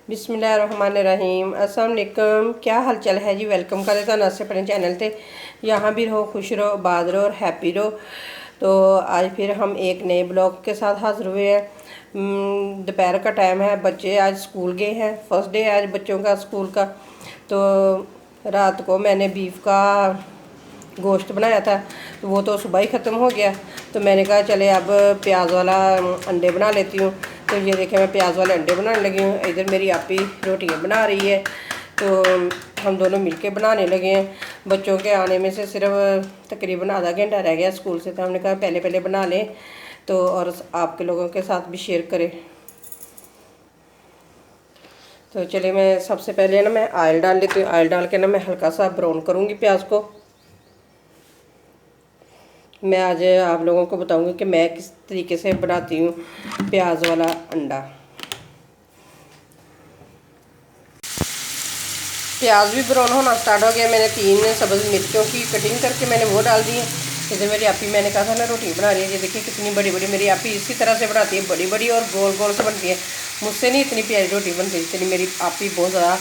बिस्मिल्लाहिर्रहमानिर्रहीम। अस्सलाम वालेकुम। क्या हाल चाल है जी। वेलकम कर देता नस अपने चैनल पे। यहाँ भी रहो, खुश रहो, आबाद रहो और हैप्पी रहो। तो आज फिर हम एक नए ब्लॉग के साथ हाजिर हुए हैं। दोपहर का टाइम है, बच्चे आज स्कूल गए हैं, फर्स्ट डे आज बच्चों का स्कूल का। तो रात को मैंने बीफ का गोश्त बनाया था, तो वो तो सुबह ही ख़त्म हो गया। तो मैंने कहा चले अब प्याज वाला अंडे बना लेती हूँ। तो ये देखें, मैं प्याज वाले अंडे बनाने लगी हूँ। इधर मेरी आपी रोटियाँ बना रही है, तो हम दोनों मिलके बनाने लगे हैं। बच्चों के आने में से सिर्फ तकरीबन आधा घंटा रह गया स्कूल से, तो हमने कहा पहले पहले बना लें तो और आपके लोगों के साथ भी शेयर करें। तो चलिए, मैं सबसे पहले ना मैं ऑयल डाल लेती हूँ। ऑयल डाल के ना मैं हल्का सा ब्राउन करूँगी प्याज को। मैं आज आप लोगों को बताऊंगी कि मैं किस तरीके से बनाती हूँ प्याज वाला अंडा। प्याज भी ब्राउन होना स्टार्ट हो गया। मैंने 3 सब्ज़ मिर्चों की कटिंग करके मैंने वो डाल दी है। इधर मेरी आपी, मैंने कहा था ना रोटी बना रही है, ये देखिए कितनी बड़ी बड़ी। मेरी आपी इसी तरह से बनाती है, बड़ी बड़ी और गोल गोल से बनती है। मुझसे नहीं इतनी प्यारी रोटी बनती, इतनी मेरी आपी बहुत ज़्यादा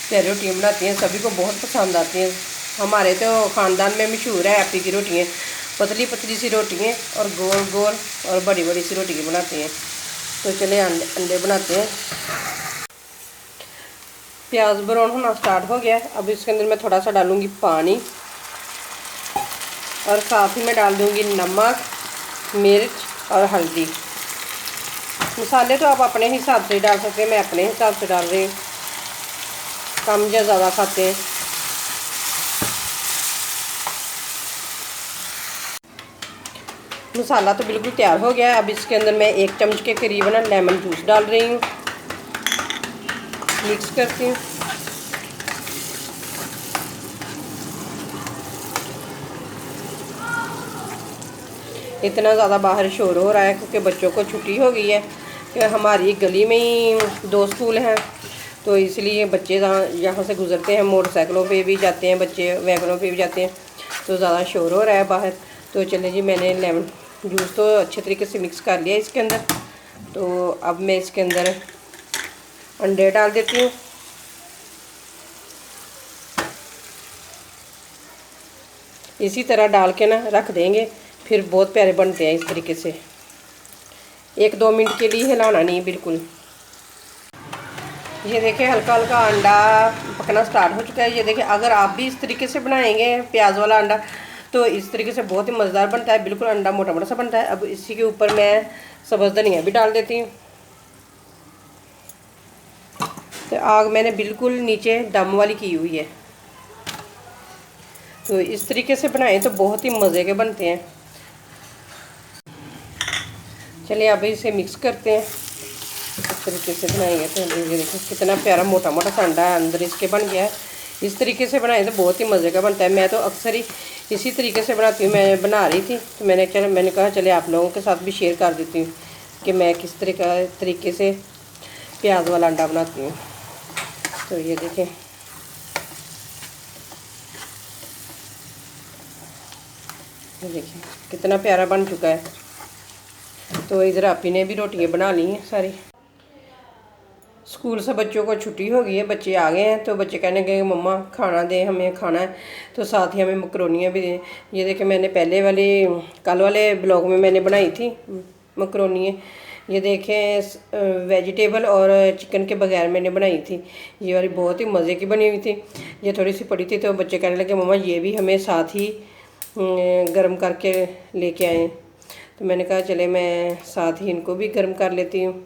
प्यारी रोटियाँ बनाती हैं, सभी को बहुत पसंद आती हैं। हमारे तो ख़ानदान में मशहूर है आपी की रोटियाँ। पतली पतली सी रोटियाँ और गोल गोल और बड़ी बड़ी सी रोटियाँ बनाती हैं। तो चले अंडे बनाते हैं। प्याज ब्राउन होना स्टार्ट हो गया है। अब इसके अंदर मैं थोड़ा सा डालूंगी पानी और साथ ही मैं डाल दूंगी नमक, मिर्च और हल्दी। मसाले तो आप अपने हिसाब से डाल सकते हैं, मैं अपने हिसाब से डाल रही हूँ, कम या ज़्यादा खाते हैं। मसाला तो बिल्कुल तैयार हो गया है। अब इसके अंदर मैं 1 चम्मच के करीब ना लेमन जूस डाल रही हूँ, मिक्स करती हूँ। इतना ज़्यादा बाहर शोर हो रहा है क्योंकि बच्चों को छुट्टी हो गई है कि हमारी गली में ही 2 स्कूल हैं, तो इसलिए बच्चे यहाँ से गुज़रते हैं, मोटरसाइकिलों पे भी जाते हैं बच्चे, वैगनों पे भी जाते हैं, तो ज़्यादा शोर हो रहा है बाहर। तो चलिए जी, मैंने लेमन जूस तो अच्छे तरीके से मिक्स कर लिया इसके अंदर। तो अब मैं इसके अंदर अंडे डाल देती हूँ। इसी तरह डाल के ना रख देंगे, फिर बहुत प्यारे बनते हैं इस तरीके से। 1-2 मिनट के लिए हिलाना नहीं बिल्कुल। ये देखिए, हल्का हल्का अंडा पकना स्टार्ट हो चुका है। ये देखिए, अगर आप भी इस तरीके से बनाएंगे प्याज वाला अंडा तो इस तरीके से बहुत ही मज़ेदार बनता है। बिल्कुल अंडा मोटा मोटा सा बनता है। अब इसी के ऊपर मैं सब्ज़ धनिया भी डाल देती हूँ। तो आग मैंने बिल्कुल नीचे दम वाली की हुई है। तो इस तरीके से बनाएं तो बहुत ही मज़े के बनते हैं। चलिए अब इसे मिक्स करते हैं। इस तरीके से बनाएंगे तो ये देखिए कितना प्यारा मोटा मोटा सा अंडा अंदर इसके बन गया है। इस तरीके से बनाए तो बहुत ही मज़े का बनता है। मैं तो अक्सर ही इसी तरीके से बनाती हूँ। मैं बना रही थी तो मैंने कहा चले आप लोगों के साथ भी शेयर कर देती हूँ कि मैं किस तरीके से प्याज वाला अंडा बनाती हूँ। तो ये देखें, ये देखिए कितना प्यारा बन चुका है। तो इधर आपी ने भी रोटियाँ बना ली हैं सारी। स्कूल से बच्चों को छुट्टी हो गई है, बच्चे आ गए हैं, तो बच्चे कहने लगे मम्मा खाना दे, हमें खाना है। तो साथ ही हमें मकरोनियाँ भी दें। ये देखें, मैंने पहले वाले कल वाले ब्लॉग में मैंने बनाई थी मकरोनियाँ। ये देखें, वेजिटेबल और चिकन के बगैर मैंने बनाई थी। ये वाली बहुत ही मज़े की बनी हुई थी। ये थोड़ी सी पड़ी थी तो बच्चे कहने लगे मम्मा ये भी हमें साथ ही गर्म करके लेके आएँ। तो मैंने कहा चले मैं साथ ही इनको भी गर्म कर लेती हूँ।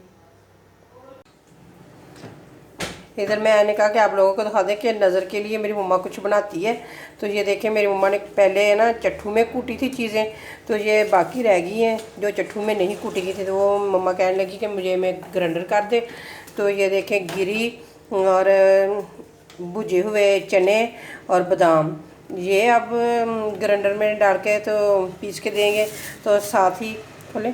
इधर मैंने कहा कि आप लोगों को दिखा दें कि नज़र के लिए मेरी मम्मा कुछ बनाती है। तो ये देखें, मेरी मम्मा ने पहले ना चट्ठू में कूटी थी चीज़ें, तो ये बाकी रह गई हैं जो चट्ठू में नहीं कूटी गई थी। तो वो मम्मा कहने लगी कि मुझे मैं ग्राइंडर कर दे। तो ये देखें, गिरी और भुजे हुए चने और बादाम, ये अब ग्राइंडर में डाल के तो पीस के देंगे। तो साथ ही खोले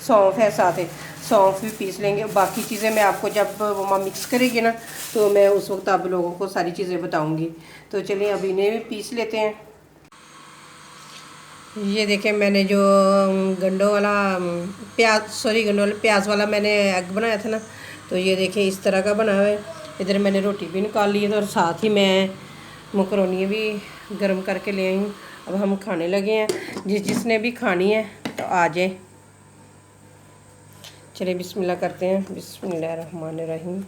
सौंफ है, साथ ही सौंफ भी पीस लेंगे। बाकी चीज़ें मैं आपको जब मम्मा मिक्स करेगी ना तो मैं उस वक्त आप लोगों को सारी चीज़ें बताऊंगी। तो चलिए अब इन्हें भी पीस लेते हैं। ये देखें मैंने जो गंडों वाला गंडों वाला प्याज वाला मैंने एग बनाया था ना, तो ये देखें इस तरह का बना हुआ है। इधर मैंने रोटी भी निकाल ली है, तो और साथ ही मैं मकरोनी भी गर्म करके ले आई हूँ। अब हम खाने लगे हैं। जिसने भी खानी है तो आ जाए। चलिए बिस्मिल्लाह करते हैं। बिस्मिल्लाहिर्रहमानिर्रहीम।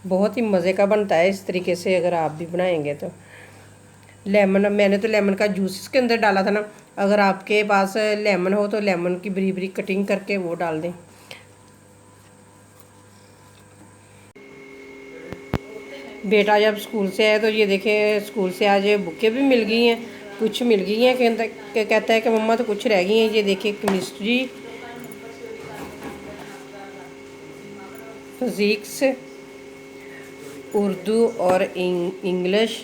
बहुत ही मज़े का बनता है इस तरीके से, अगर आप भी बनाएंगे तो। लेमन, मैंने तो लेमन का जूस इसके अंदर डाला था ना। अगर आपके पास लेमन हो तो लेमन की बरी बरी कटिंग करके वो डाल दें। बेटा जब स्कूल से आया तो ये देखें स्कूल से आज बुकें भी मिल गई हैं, कुछ मिल गई हैं। कहता है कि मम्मा तो कुछ रह गई हैं। ये देखिए केमिस्ट्री, फिज़िक्स, उर्दू और इंग्लिश,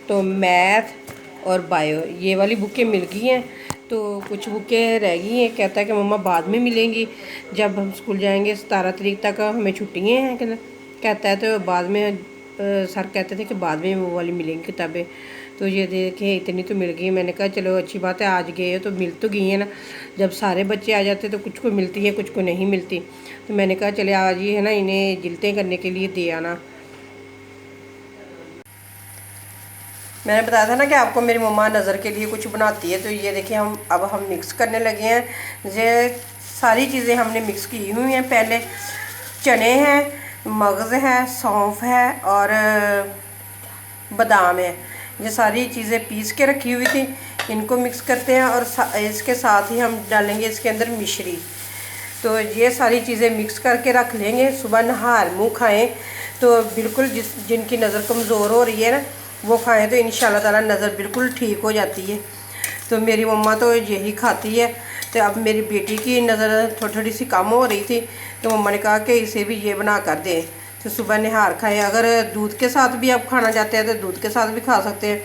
तो मैथ और बायो, ये वाली बुकें मिल गई हैं। तो कुछ बुकें रह गई हैं। कहता है कि मम्मा बाद में मिलेंगी, जब हम स्कूल जाएंगे। 17 तारीख तक हमें छुट्टियाँ हैं कहता है, तो बाद में सर कहते थे कि बाद में वो वाली मिलेंगी किताबें। तो ये देखे इतनी तो मिल गई। मैंने कहा चलो अच्छी बात है, आज गए हो तो मिल तो गई है ना। जब सारे बच्चे आ जाते तो कुछ को मिलती है, कुछ को नहीं मिलती। तो मैंने कहा चले आज ही है ना इन्हें जिलतें करने के लिए दे आना। मैंने बताया था ना कि आपको मेरी मम्मा नज़र के लिए कुछ बनाती है। तो ये देखिए हम मिक्स करने लगे हैं। ये सारी चीज़ें हमने मिक्स की हुई हैं। पहले चने हैं, मगज़ है, सौंफ है और बादाम है। ये सारी चीज़ें पीस के रखी हुई थी, इनको मिक्स करते हैं। और इसके साथ ही हम डालेंगे इसके अंदर मिश्री। तो ये सारी चीज़ें मिक्स करके रख लेंगे। सुबह नहार मुँह खाएँ तो बिल्कुल जिनकी नज़र कमज़ोर हो रही है ना, वो खाएं तो इंशाल्लाह ताला नज़र बिल्कुल ठीक हो जाती है। तो मेरी मम्मा तो यही खाती है। तो अब मेरी बेटी की नज़र थोड़ी सी कम हो रही थी, तो मम्मा ने कहा कि इसे भी ये बना कर दें। तो सुबह निहार खाएं। अगर दूध के साथ भी आप खाना चाहते हैं तो दूध के साथ भी खा सकते हैं,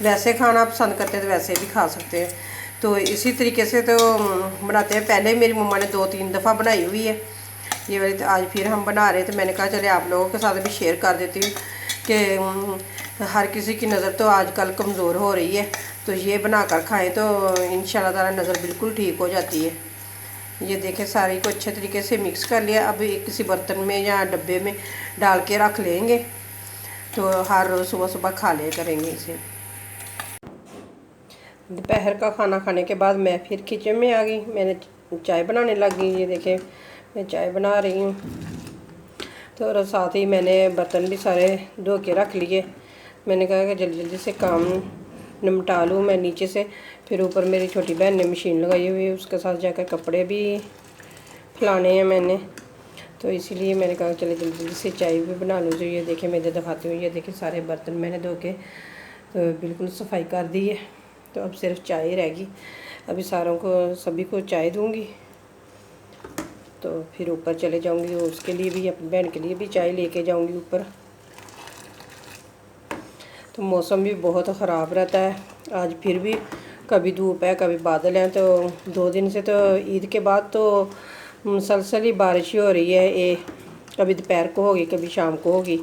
वैसे खाना पसंद करते हैं तो वैसे भी खा सकते हैं। तो इसी तरीके से तो बनाते हैं। पहले मेरी मम्मा ने 2-3 दफ़ा बनाई हुई है ये वाली, तो आज फिर हम बना रहे। तो मैंने कहा चले आप लोगों के साथ भी शेयर कर देती हूँ कि हर किसी की नज़र तो आजकल कमज़ोर हो रही है। तो ये बना कर खाएँ तो इंशाल्लाह ताला नज़र बिल्कुल ठीक हो जाती है। ये देखें सारी को अच्छे तरीके से मिक्स कर लिया। अब एक किसी बर्तन में या डब्बे में डाल के रख लेंगे, तो हर रोज़ सुबह सुबह खा लिया करेंगे इसे। दोपहर का खाना खाने के बाद मैं फिर किचन में आ गई। मैंने चाय बनाने लग गई। ये देखें मैं चाय बना रही हूँ। तो और साथ ही मैंने बर्तन भी सारे धो के रख लिए। मैंने कहा कि जल्दी जल्दी से काम निपटा लूँ मैं नीचे से। फिर ऊपर मेरी छोटी बहन ने मशीन लगाई हुई है, उसके साथ जाकर कपड़े भी फैलाने हैं मैंने। तो इसीलिए मैंने कहा चले जल्दी जल्दी से चाय भी बना लूँ। जो ये देखें मैं इधर दिखाती हूँ। ये देखें सारे बर्तन मैंने धो के तो बिल्कुल सफाई कर दी है। तो अब सिर्फ चाय रहेगी। अभी सारों को सभी को चाय दूँगी, तो फिर ऊपर चले जाऊँगी। उसके लिए भी, अपनी बहन के लिए भी चाय लेके जाऊँगी ऊपर। तो मौसम भी बहुत ख़राब रहता है। आज फिर भी कभी धूप है कभी बादल हैं। तो 2 दिन से तो ईद के बाद तो मुसलसल ही बारिश हो रही है। ये कभी दोपहर को होगी कभी शाम को होगी,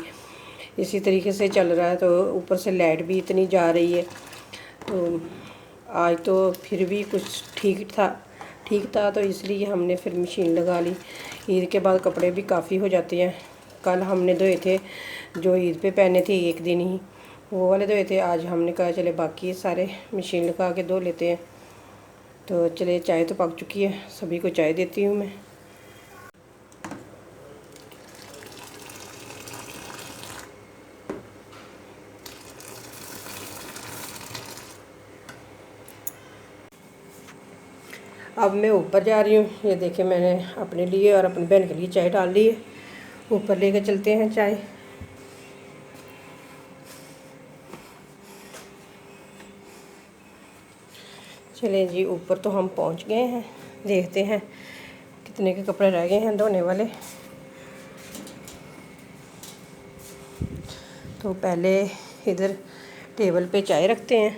इसी तरीके से चल रहा है। तो ऊपर से लाइट भी इतनी जा रही है। तो आज तो फिर भी कुछ ठीक था तो इसलिए हमने फिर मशीन लगा ली। ईद के बाद कपड़े भी काफ़ी हो जाते हैं। कल हमने धोए थे जो ईद पे पहने थे, एक दिन ही वो वाले धोए थे। आज हमने कहा चले बाकी सारे मशीन लगा के धो लेते हैं। तो चले चाय तो पक चुकी है, सभी को चाय देती हूँ मैं। अब मैं ऊपर जा रही हूँ। ये देखें मैंने अपने लिए और अपनी बहन के लिए चाय डाल ली है। ऊपर लेकर चलते हैं चाय। चलें जी, ऊपर तो हम पहुँच गए हैं। देखते हैं कितने के कपड़े रह गए हैं धोने वाले। तो पहले इधर टेबल पे चाय रखते हैं,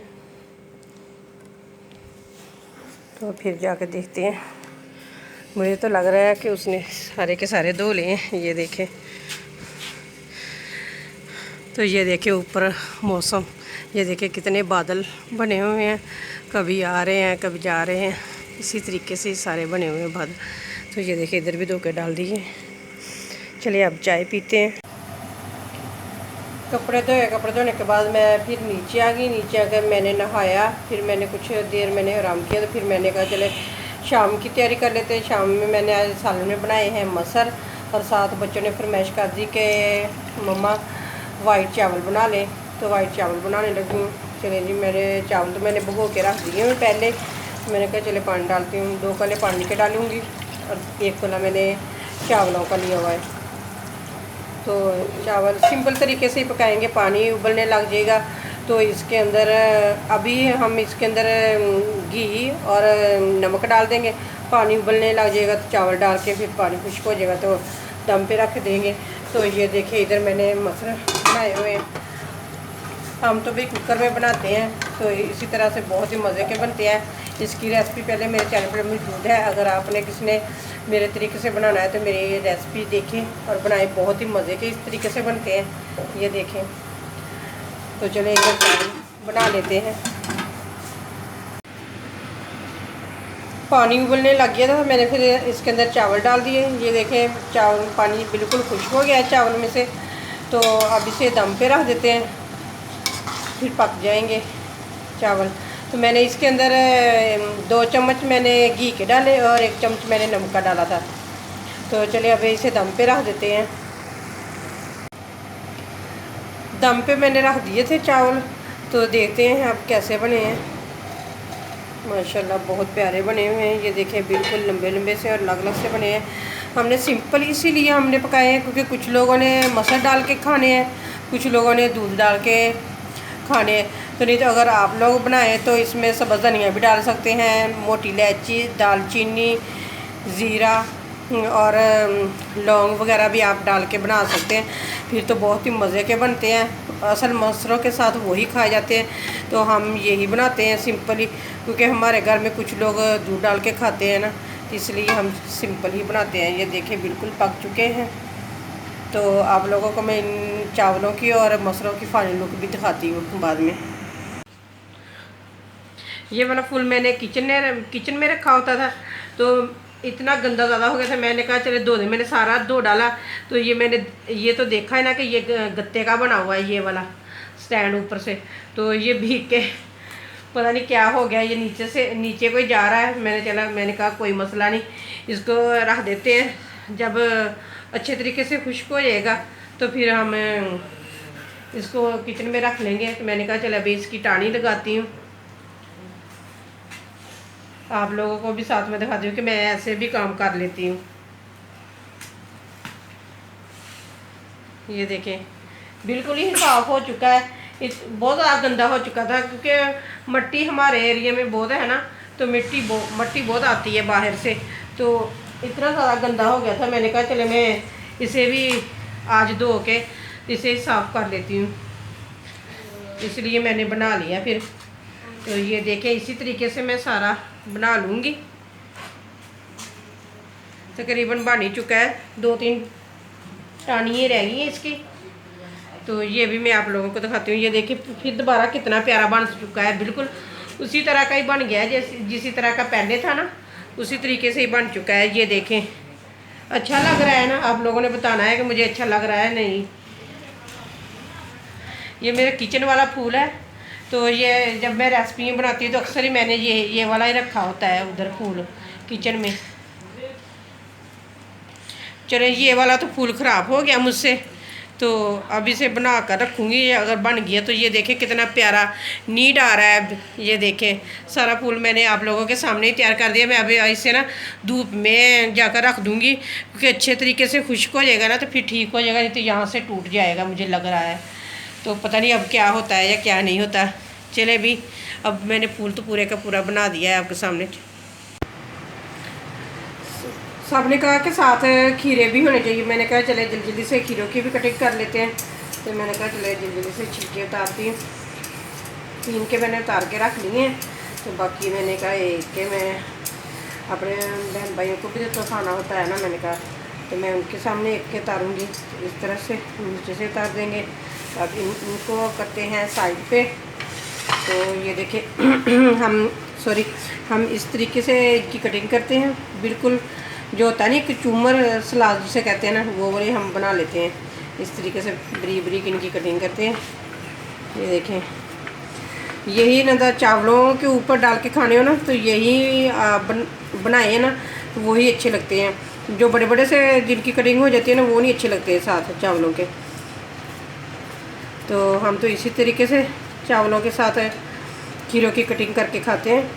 तो फिर जाकर देखते हैं। मुझे तो लग रहा है कि उसने सारे के सारे धो लिए हैं। ये देखें, तो ये देखें ऊपर मौसम ये देखिए कितने बादल बने हुए हैं, कभी आ रहे हैं कभी जा रहे हैं, इसी तरीके से सारे बने हुए हैं बादल। तो ये देखिए इधर भी धो के डाल दिए। चलिए अब चाय पीते हैं। कपड़े धोने के बाद मैं फिर नीचे आ गई। नीचे आकर मैंने नहाया, फिर मैंने कुछ देर मैंने आराम किया। तो फिर मैंने कहा चले शाम की तैयारी कर लेते हैं। शाम में मैंने आज सालन में बनाए हैं मसर, और साथ बच्चों ने फरमाइश कर दी कि मम्मा वाइट चावल बना लें, तो वाइट चावल बनाने लगी हूँ। चले जी, मेरे चावल तो मैंने भिगो के रख दिए हैं पहले। मैंने कहा चले पानी डालती हूँ, 2 कले पानी के डालूँगी और 1 कला मैंने चावलों का लिया हुआ है। तो चावल सिंपल तरीके से ही पकाएंगे, पानी उबलने लग जाएगा तो इसके अंदर अभी हम इसके अंदर घी और नमक डाल देंगे। पानी उबलने लग जाएगा तो चावल डाल के फिर पानी खुश्क हो जाएगा तो दम पे रख देंगे। तो ये देखिए इधर मैंने मसर बनाए हुए हैं। हम तो भी कुकर में बनाते हैं, तो इसी तरह से बहुत ही मज़े के बनते हैं। इसकी रेसिपी पहले मेरे चैनल पर मौजूद है। अगर आपने किसी ने मेरे तरीके से बनाना है तो मेरी रेसिपी देखें और बनाएं, बहुत ही मज़े के इस तरीके से बनते हैं। ये देखें। तो चलिए एक बार बना लेते हैं। पानी उबलने लग गया था, मैंने फिर इसके अंदर चावल डाल दिए। ये देखें चावल, पानी बिल्कुल खुश्क हो गया है चावल में से। तो अब इसे दम पे रख देते हैं, फिर पक जाएंगे चावल। तो मैंने इसके अंदर 2 चम्मच मैंने घी के डाले और 1 चम्मच मैंने नमक का डाला था। तो चलिए अब इसे दम पे रख देते हैं। दम पे मैंने रख दिए थे चावल, तो देखते हैं अब कैसे बने हैं। माशाल्लाह बहुत प्यारे बने हुए हैं। ये देखें बिल्कुल लंबे लंबे से और अलग अलग से बने हैं। हमने सिंपल इसीलिए हमने पकाए हैं क्योंकि कुछ लोगों ने मसर डाल के खाने हैं, कुछ लोगों ने दूध डाल के खाने हैं। तो नहीं तो अगर आप लोग बनाएं तो इसमें सब्ज़ धनिया भी डाल सकते हैं, मोटी इलायची, दालचीनी, ज़ीरा और लौंग वगैरह भी आप डाल के बना सकते हैं। फिर तो बहुत ही मज़े के बनते हैं। असल मसरों के साथ वही खाए जाते हैं, तो हम यही बनाते हैं सिंपल ही, क्योंकि हमारे घर में कुछ लोग दूध डाल के खाते हैं ना, इसलिए हम सिंपल ही बनाते हैं। ये देखें बिल्कुल पक चुके हैं। तो आप लोगों को मैं इन चावलों की और मसरों की फाइनल लुक भी दिखाती हूँ बाद में। ये वाला फूल मैंने किचन में रखा होता था, तो इतना गंदा ज़्यादा हो गया था। मैंने कहा चले धो दे, मैंने सारा धो डाला। तो ये तो देखा है ना कि ये गत्ते का बना हुआ है, ये वाला स्टैंड ऊपर से। तो ये भीग के पता नहीं क्या हो गया, ये नीचे कोई जा रहा है। मैंने कहा कोई मसला नहीं, इसको रख देते हैं। जब अच्छे तरीके से खुश्क हो जाएगा तो फिर हम इसको किचन में रख लेंगे। तो मैंने कहा चलो अभी इसकी टानी लगाती हूँ, आप लोगों को भी साथ में दिखाती हूँ कि मैं ऐसे भी काम कर लेती हूँ। ये देखें बिल्कुल ही साफ़ हो चुका है। बहुत ज़्यादा गंदा हो चुका था क्योंकि मट्टी हमारे एरिया में बहुत है ना, तो मट्टी बहुत आती है बाहर से, तो इतना ज़्यादा गंदा हो गया था। मैंने कहा चले मैं इसे भी आज धो के इसे साफ़ कर लेती हूँ, इसलिए मैंने बना लिया फिर। तो ये देखें इसी तरीके से मैं सारा बना लूँगी। तकरीबन बन ही चुका है, 2-3 टानियाँ रह गई हैं इसकी। तो ये भी मैं आप लोगों को दिखाती हूँ। ये देखिए फिर दोबारा कितना प्यारा बन चुका है, बिल्कुल उसी तरह का ही बन गया है जिस तरह का पहले था ना, उसी तरीके से ही बन चुका है। ये देखें अच्छा लग रहा है ना, आप लोगों ने बताना है कि मुझे अच्छा लग रहा है नहीं। ये मेरा किचन वाला फूल है, तो ये जब मैं रेसिपी बनाती हूँ तो अक्सर ही मैंने ये वाला ही रखा होता है उधर फूल किचन में। चलो ये वाला तो फूल ख़राब हो गया मुझसे, तो अब इसे बना कर रखूँगी। अगर बन गया तो ये देखें कितना प्यारा नीड आ रहा है। ये देखें सारा फूल मैंने आप लोगों के सामने ही तैयार कर दिया। मैं अभी इसे ना धूप में जाकर रख दूँगी, क्योंकि अच्छे तरीके से खुश्क हो जाएगा ना तो फिर ठीक हो जाएगा, नहीं तो यहाँ से टूट जाएगा मुझे लग रहा है। तो पता नहीं अब क्या होता है या क्या नहीं होता। चले भी अब मैंने फूल तो पूरे का पूरा बना दिया है आपके सामने। सबने कहा कि साथ खीरे भी होने चाहिए। मैंने कहा चले जल्दी जल्दी से खीरों की भी कटिंग कर लेते हैं। तो मैंने कहा चले जल्दी जल्दी से छिलके उतारती हूँ। 3 के मैंने उतार के रख लिए हैं, तो बाकी मैंने कहा एक के मैं अपने बहन भाइयों को भी तो खाना होता है ना, मैंने कहा तो मैं उनके सामने एक के उतारूँगी। इस तरह से नीचे से उतार देंगे। अब इनको करते हैं साइड पे। तो ये देखिए हम इस तरीके से इनकी कटिंग करते हैं, बिल्कुल जो होता है ना एक चूमर सलाद जिसे कहते हैं ना, वो वाले हम बना लेते हैं। इस तरीके से बरीक बरीक इनकी कटिंग करते हैं। ये देखें, यही ना चावलों के ऊपर डाल के खाने हो ना, तो यही बनाए हैं ना, तो वही अच्छे लगते हैं। जो बड़े बड़े से जिनकी कटिंग हो जाती है ना, वो नहीं अच्छे लगते हैं साथ चावलों के। तो हम तो इसी तरीके से चावलों के साथ खीरों की कटिंग करके खाते हैं।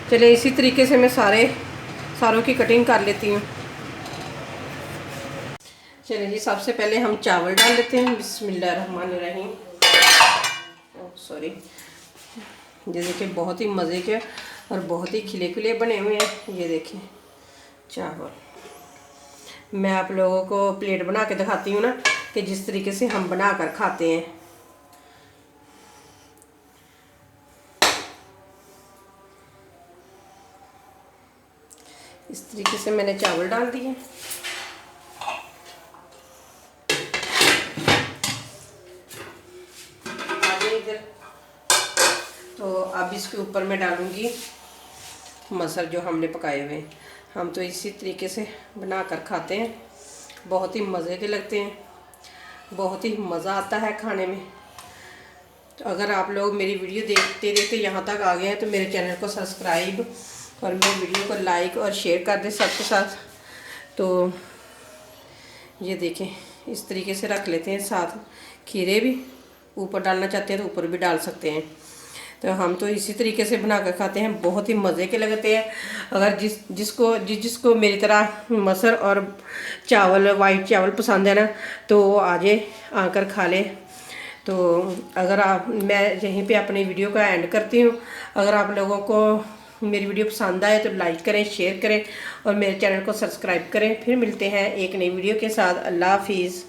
चलिए इसी तरीके से मैं सारों की कटिंग कर लेती हूँ। चलिए जी, सबसे पहले हम चावल डाल लेते हैं। बिस्मिल्लाहिर्रहमानिर्रहीम। सॉरी, ये देखिए बहुत ही मज़े के और बहुत ही खिले खिले बने हुए हैं। ये देखिए चावल, मैं आप लोगों को प्लेट बना के दिखाती हूँ ना, कि जिस तरीके से हम बना कर खाते हैं। इस तरीके से मैंने चावल डाल दिए। इधर तो अब इसके ऊपर मैं डालूंगी मटर जो हमने पकाए हुए हैं। हम तो इसी तरीके से बना कर खाते हैं, बहुत ही मज़े के लगते हैं, बहुत ही मज़ा आता है खाने में। तो अगर आप लोग मेरी वीडियो देखते देखते यहाँ तक आ गए हैं, तो मेरे चैनल को सब्सक्राइब और मेरी वीडियो को लाइक और शेयर कर दें सबके साथ। तो ये देखें, इस तरीके से रख लेते हैं। साथ खीरे भी ऊपर डालना चाहते हैं तो ऊपर भी डाल सकते हैं। तो हम तो इसी तरीके से बना कर खाते हैं, बहुत ही मज़े के लगते हैं। अगर जिसको मेरी तरह मटर और चावल, वाइट चावल पसंद है ना, तो वो आकर खा ले। तो मैं यहीं पे अपनी वीडियो का एंड करती हूँ। अगर आप लोगों को मेरी वीडियो पसंद आए तो लाइक करें, शेयर करें और मेरे चैनल को सब्सक्राइब करें। फिर मिलते हैं एक नई वीडियो के साथ। अल्लाह हाफिज़।